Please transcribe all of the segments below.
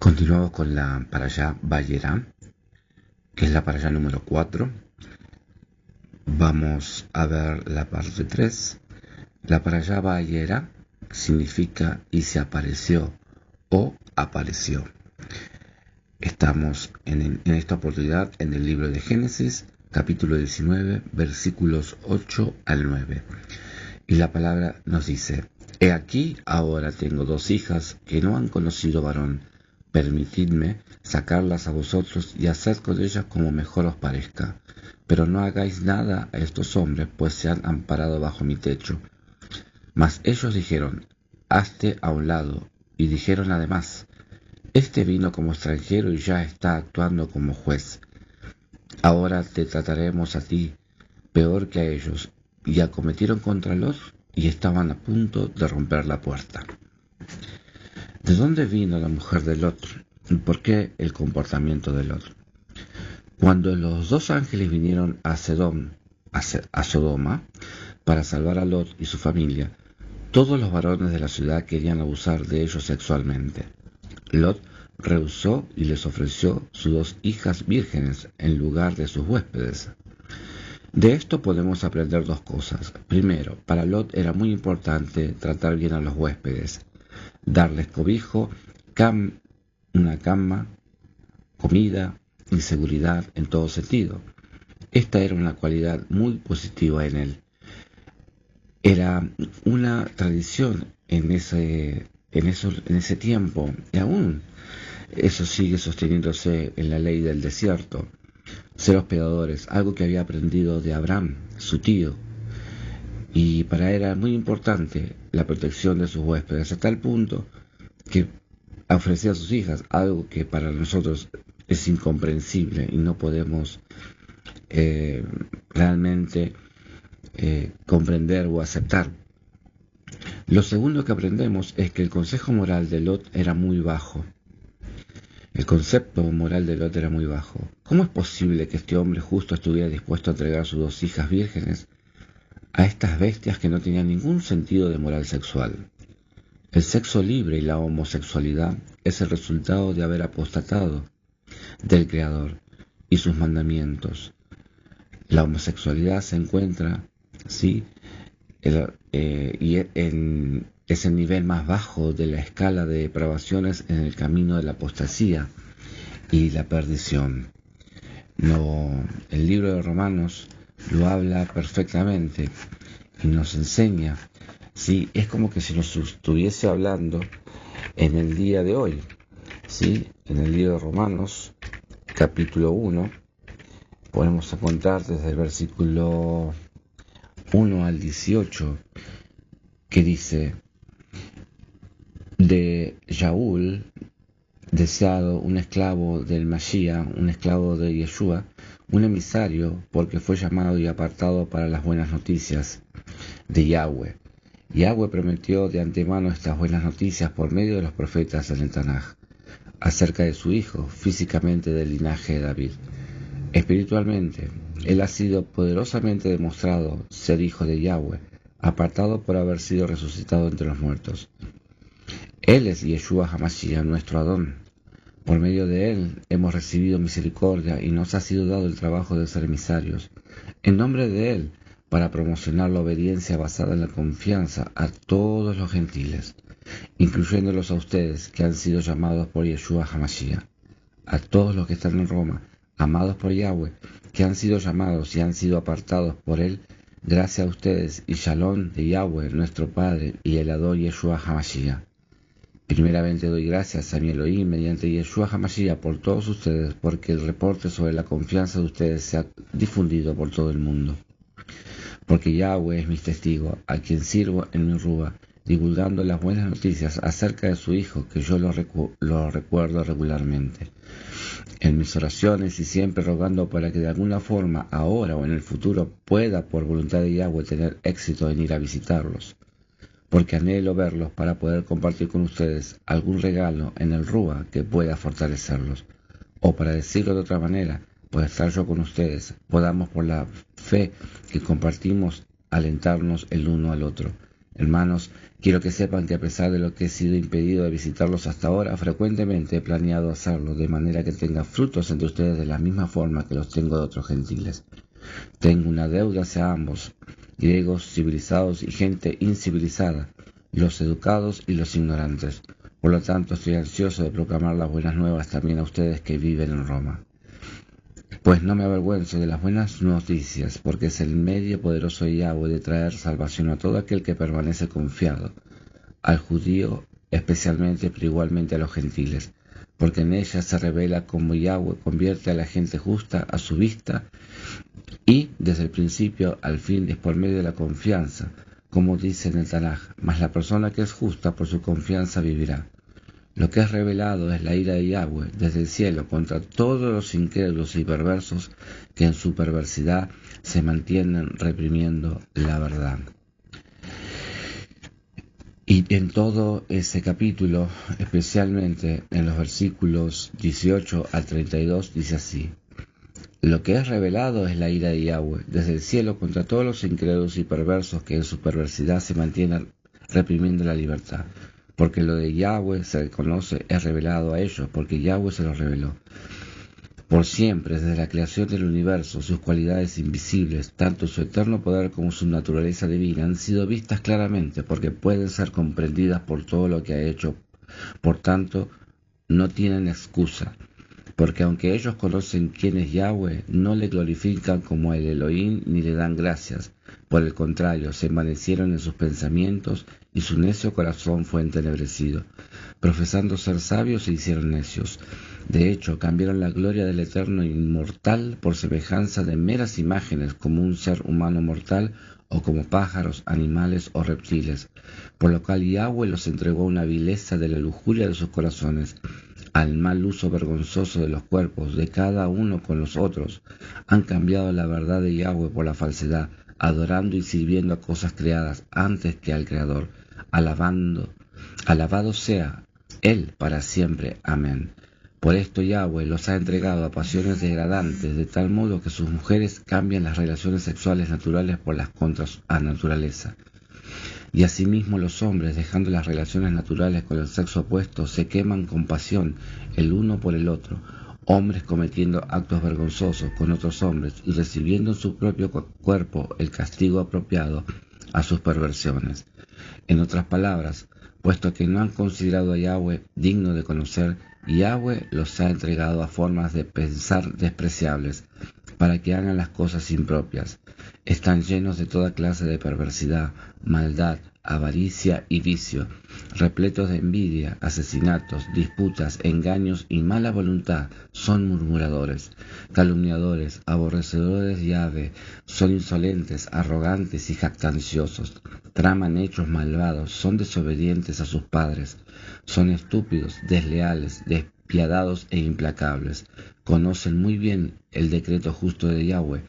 Continuamos con la parashá Vayera, que es la parashá número 4. Vamos a ver la parte 3. La parashá Vayera significa y se apareció o apareció. Estamos en esta oportunidad en el libro de Génesis, capítulo 19, versículos 8 al 9. Y la palabra nos dice: He aquí, ahora tengo 2 hijas que no han conocido varón. Permitidme sacarlas a vosotros y haced con ellas como mejor os parezca. Pero no hagáis nada a estos hombres, pues se han amparado bajo mi techo. Mas ellos dijeron: Hazte a un lado. Y dijeron además: Este vino como extranjero y ya está actuando como juez. Ahora te trataremos a ti peor que a ellos. Y acometieron contra Lot y estaban a punto de romper la puerta. ¿De dónde vino la mujer de Lot? ¿Y por qué el comportamiento de Lot? Cuando los 2 ángeles vinieron a Sodoma para salvar a Lot y su familia, todos los varones de la ciudad querían abusar de ellos sexualmente. Lot rehusó y les ofreció sus 2 hijas vírgenes en lugar de sus huéspedes. De esto podemos aprender 2 cosas. Primero, para Lot era muy importante tratar bien a los huéspedes, darles cobijo, una cama, comida y seguridad en todo sentido. Esta era una cualidad muy positiva en él. Era una tradición en ese tiempo, y aún eso sigue sosteniéndose en la ley del desierto. Ser hospedadores, algo que había aprendido de Abraham, su tío, y para él era muy importante la protección de sus huéspedes, a tal punto que ofrecía a sus hijas, algo que para nosotros es incomprensible y no podemos realmente comprender o aceptar. Lo segundo que aprendemos es que el consejo moral de Lot era muy bajo. El concepto moral de Lot era muy bajo. ¿Cómo es posible que este hombre justo estuviera dispuesto a entregar a sus 2 hijas vírgenes a estas bestias que no tenían ningún sentido de moral sexual? El sexo libre y la homosexualidad es el resultado de haber apostatado del Creador y sus mandamientos. La homosexualidad se encuentra, sí, es el nivel más bajo de la escala de depravaciones en el camino de la apostasía y la perdición. El libro de Romanos lo habla perfectamente y nos enseña. Sí, es como que si nos estuviese hablando en el día de hoy. Sí, en el libro de Romanos, capítulo 1, podemos encontrar desde el versículo 1 al 18, que dice: de Shaul, deseado, un esclavo del Mashiach, un esclavo de Yeshua, un emisario, porque fue llamado y apartado para las buenas noticias de Yahweh. Yahweh prometió de antemano estas buenas noticias por medio de los profetas en el Tanaj, acerca de su hijo, físicamente del linaje de David. Espiritualmente, él ha sido poderosamente demostrado ser hijo de Yahweh, apartado por haber sido resucitado entre los muertos. Él es Yeshua HaMashiach, nuestro Adón. Por medio de él hemos recibido misericordia y nos ha sido dado el trabajo de ser emisarios, en nombre de él, para promocionar la obediencia basada en la confianza a todos los gentiles, incluyéndolos a ustedes que han sido llamados por Yeshua HaMashiach, a todos los que están en Roma, amados por Yahweh, que han sido llamados y han sido apartados por él, gracias a ustedes y Shalom de Yahweh, nuestro Padre, y el Adón Yeshua HaMashiach. Primeramente doy gracias a mi Elohim mediante Yeshua HaMashiach por todos ustedes, porque el reporte sobre la confianza de ustedes se ha difundido por todo el mundo. Porque Yahweh es mi testigo, a quien sirvo en mi Rúa, divulgando las buenas noticias acerca de su Hijo, que yo lo recuerdo regularmente en mis oraciones, y siempre rogando para que de alguna forma, ahora o en el futuro, pueda por voluntad de Yahweh tener éxito en ir a visitarlos, porque anhelo verlos para poder compartir con ustedes algún regalo en el Rúa que pueda fortalecerlos, o para decirlo de otra manera, por estar yo con ustedes, podamos por la fe que compartimos alentarnos el uno al otro. Hermanos, quiero que sepan que a pesar de lo que he sido impedido de visitarlos hasta ahora, frecuentemente he planeado hacerlo, de manera que tenga frutos entre ustedes de la misma forma que los tengo de otros gentiles. Tengo una deuda hacia ambos, griegos civilizados y gente incivilizada, los educados y los ignorantes. Por lo tanto, estoy ansioso de proclamar las buenas nuevas también a ustedes que viven en Roma. Pues no me avergüenzo de las buenas noticias, porque es el medio poderoso de Yahweh de traer salvación a todo aquel que permanece confiado, al judío especialmente, pero igualmente a los gentiles, porque en ella se revela cómo Yahweh convierte a la gente justa a su vista y, desde el principio al fin, es por medio de la confianza, como dice en el Tanaj, mas la persona que es justa por su confianza vivirá. Lo que es revelado es la ira de Yahweh desde el cielo contra todos los incrédulos y perversos que en su perversidad se mantienen reprimiendo la verdad. Y en todo ese capítulo, especialmente en los versículos 18 al 32, dice así: Lo que es revelado es la ira de Yahweh desde el cielo contra todos los incrédulos y perversos que en su perversidad se mantienen reprimiendo la libertad. Porque lo de Yahweh se conoce, es revelado a ellos, porque Yahweh se lo reveló. Por siempre, desde la creación del universo, sus cualidades invisibles, tanto su eterno poder como su naturaleza divina, han sido vistas claramente, porque pueden ser comprendidas por todo lo que ha hecho. Por tanto, no tienen excusa. Porque aunque ellos conocen quién es Yahweh, no le glorifican como el Elohim ni le dan gracias. Por el contrario, se envanecieron en sus pensamientos y su necio corazón fue entenebrecido. Profesando ser sabios, se hicieron necios. De hecho, cambiaron la gloria del Eterno inmortal por semejanza de meras imágenes, como un ser humano mortal o como pájaros, animales o reptiles. Por lo cual Yahweh los entregó a una vileza de la lujuria de sus corazones, al mal uso vergonzoso de los cuerpos de cada uno con los otros. Han cambiado la verdad de Yahweh por la falsedad, adorando y sirviendo a cosas creadas antes que al Creador. Alabado sea Él para siempre. Amén. Por esto Yahweh los ha entregado a pasiones degradantes, de tal modo que sus mujeres cambian las relaciones sexuales naturales por las contra a naturaleza. Y asimismo los hombres, dejando las relaciones naturales con el sexo opuesto, se queman con pasión el uno por el otro, hombres cometiendo actos vergonzosos con otros hombres y recibiendo en su propio cuerpo el castigo apropiado a sus perversiones. En otras palabras, puesto que no han considerado a Yahweh digno de conocer, Yahweh los ha entregado a formas de pensar despreciables, para que hagan las cosas impropias. Están llenos de toda clase de perversidad, maldad, avaricia y vicio, repletos de envidia, asesinatos, disputas, engaños y mala voluntad. Son murmuradores, calumniadores, aborrecedores de Yahweh, son insolentes, arrogantes y jactanciosos, traman hechos malvados, son desobedientes a sus padres, son estúpidos, desleales, despiadados e implacables. Conocen muy bien el decreto justo de Yahweh,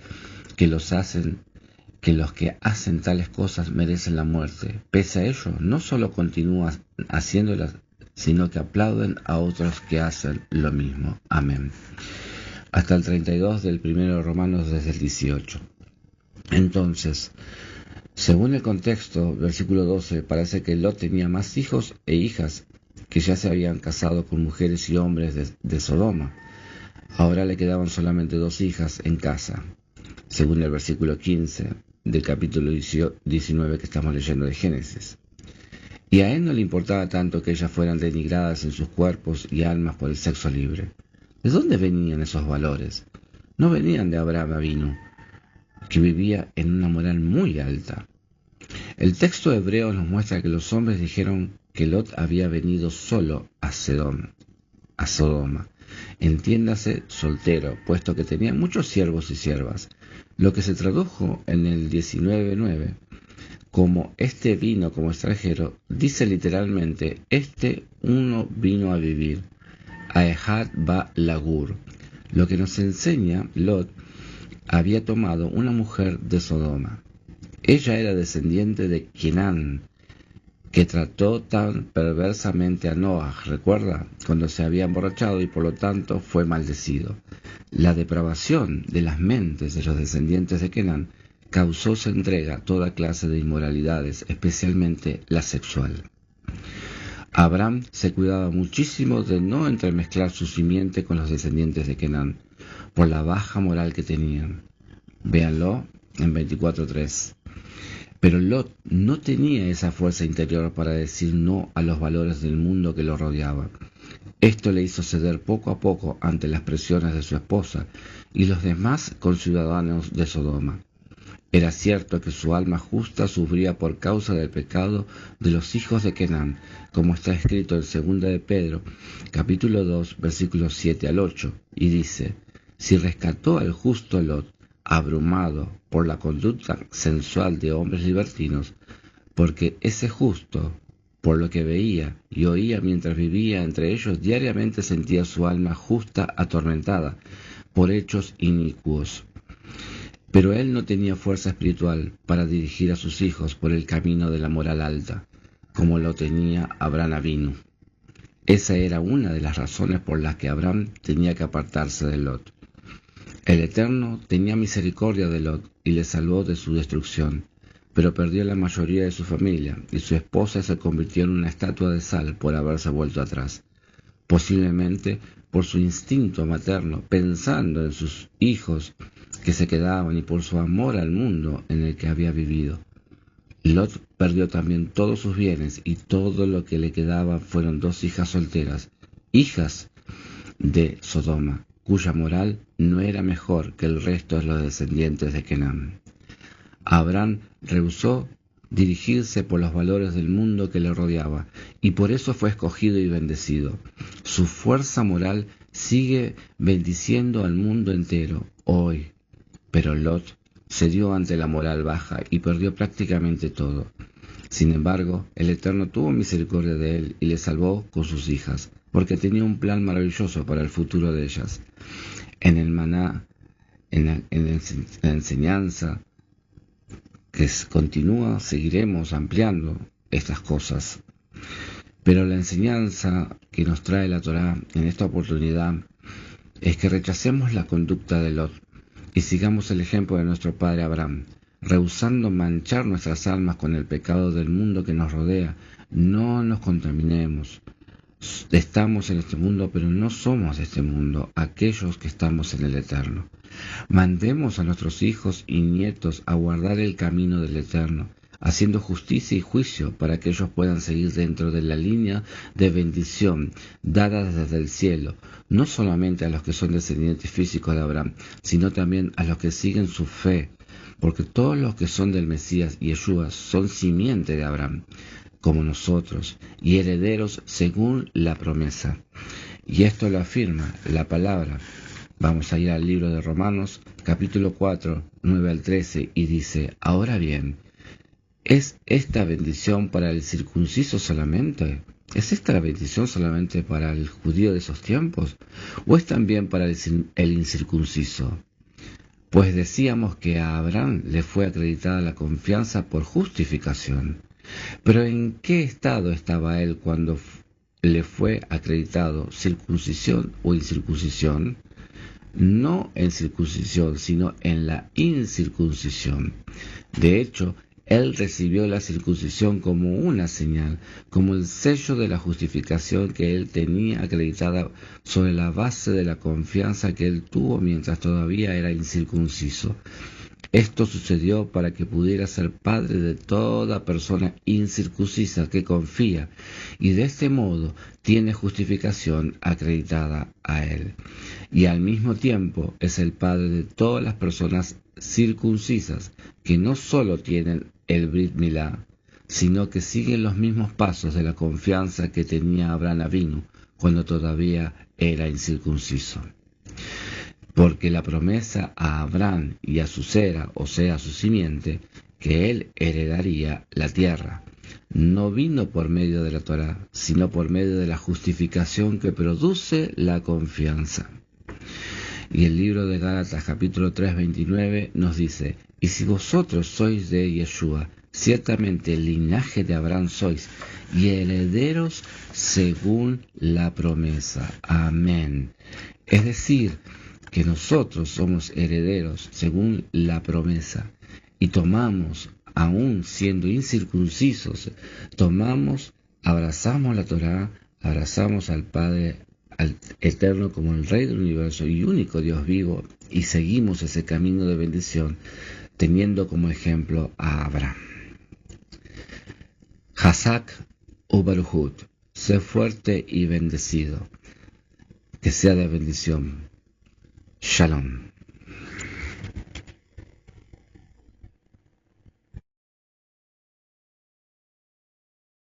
que los que hacen tales cosas merecen la muerte. Pese a ello, no solo continúan haciéndolas, sino que aplauden a otros que hacen lo mismo. Amén. Hasta el 32 del primero de Romanos, desde el 18. Entonces, según el contexto, versículo 12, parece que Lot tenía más hijos e hijas que ya se habían casado con mujeres y hombres de Sodoma. Ahora le quedaban solamente 2 hijas en casa, según el versículo 15 del capítulo 19 que estamos leyendo de Génesis. Y a él no le importaba tanto que ellas fueran denigradas en sus cuerpos y almas por el sexo libre. ¿De dónde venían esos valores? No venían de Abraham Avinu, que vivía en una moral muy alta. El texto hebreo nos muestra que los hombres dijeron que Lot había venido solo a Sodoma. Entiéndase soltero, puesto que tenía muchos siervos y siervas, lo que se tradujo en el 19:9 como este vino como extranjero, dice literalmente, este uno vino a vivir, Aehad ba lagur. Lo que nos enseña, Lot había tomado una mujer de Sodoma. Ella era descendiente de Kenán, que trató tan perversamente a Noah, recuerda, cuando se había emborrachado y por lo tanto fue maldecido. La depravación de las mentes de los descendientes de Kenán causó su entrega a toda clase de inmoralidades, especialmente la sexual. Abraham se cuidaba muchísimo de no entremezclar su simiente con los descendientes de Kenán, por la baja moral que tenían. Véanlo en 24:3. Pero Lot no tenía esa fuerza interior para decir no a los valores del mundo que lo rodeaba. Esto le hizo ceder poco a poco ante las presiones de su esposa y los demás conciudadanos de Sodoma. Era cierto que su alma justa sufría por causa del pecado de los hijos de Kenán, como está escrito en 2 de Pedro, capítulo 2, versículos 7 al 8, y dice: si rescató al justo Lot, abrumado por la conducta sensual de hombres libertinos, porque ese justo, por lo que veía y oía mientras vivía entre ellos, diariamente sentía su alma justa atormentada por hechos inicuos. Pero él no tenía fuerza espiritual para dirigir a sus hijos por el camino de la moral alta, como lo tenía Abraham Avinu. Esa era una de las razones por las que Abraham tenía que apartarse de Lot. El Eterno tenía misericordia de Lot y le salvó de su destrucción, pero perdió la mayoría de su familia y su esposa se convirtió en una estatua de sal por haberse vuelto atrás, posiblemente por su instinto materno, pensando en sus hijos que se quedaban y por su amor al mundo en el que había vivido. Lot perdió también todos sus bienes y todo lo que le quedaba fueron 2 hijas solteras, hijas de Sodoma, cuya moral no era mejor que el resto de los descendientes de Kenán. Abraham rehusó dirigirse por los valores del mundo que le rodeaba y por eso fue escogido y bendecido. Su fuerza moral sigue bendiciendo al mundo entero hoy, pero Lot cedió ante la moral baja y perdió prácticamente todo. Sin embargo, el Eterno tuvo misericordia de él y le salvó con sus hijas, porque tenía un plan maravilloso para el futuro de ellas. En el maná, en la enseñanza que continúa, seguiremos ampliando estas cosas. Pero la enseñanza que nos trae la Torá en esta oportunidad es que rechacemos la conducta de Lot y sigamos el ejemplo de nuestro padre Abraham, rehusando manchar nuestras almas con el pecado del mundo que nos rodea. No nos contaminemos. Estamos en este mundo, pero no somos de este mundo, aquellos que estamos en el Eterno. Mandemos a nuestros hijos y nietos a guardar el camino del Eterno, haciendo justicia y juicio para que ellos puedan seguir dentro de la línea de bendición dada desde el cielo, no solamente a los que son descendientes físicos de Abraham, sino también a los que siguen su fe, porque todos los que son del Mesías y Yeshua son simiente de Abraham, como nosotros, y herederos según la promesa. Y esto lo afirma la palabra. Vamos a ir al libro de Romanos, capítulo 4, 9 al 13, y dice: ahora bien, ¿es esta bendición para el circunciso solamente? ¿Es esta la bendición solamente para el judío de esos tiempos? ¿O es también para el incircunciso? Pues decíamos que a Abraham le fue acreditada la confianza por justificación. Pero ¿en qué estado estaba él cuando le fue acreditado circuncisión o incircuncisión? No en circuncisión, sino en la incircuncisión. De hecho, él recibió la circuncisión como una señal, como el sello de la justificación que él tenía acreditada sobre la base de la confianza que él tuvo mientras todavía era incircunciso. Esto sucedió para que pudiera ser padre de toda persona incircuncisa que confía y de este modo tiene justificación acreditada a él. Y al mismo tiempo es el padre de todas las personas circuncisas que no solo tienen el Brit Milá, sino que siguen los mismos pasos de la confianza que tenía Abraham Avinu cuando todavía era incircunciso. Porque la promesa a Abraham y a su cera, o sea, a su simiente, que él heredaría la tierra, no vino por medio de la Torá, sino por medio de la justificación que produce la confianza. Y el libro de Gálatas, capítulo 3, 29, nos dice: y si vosotros sois de Yeshua, ciertamente el linaje de Abraham sois, y herederos según la promesa. Amén. Es decir, que nosotros somos herederos según la promesa. y tomamos, aún siendo incircuncisos, abrazamos la Torá, abrazamos al Padre al Eterno como el Rey del Universo y único Dios vivo, y seguimos ese camino de bendición, teniendo como ejemplo a Abraham. Hazak Ubaruhut, sé fuerte y bendecido, que sea de bendición. Shalom.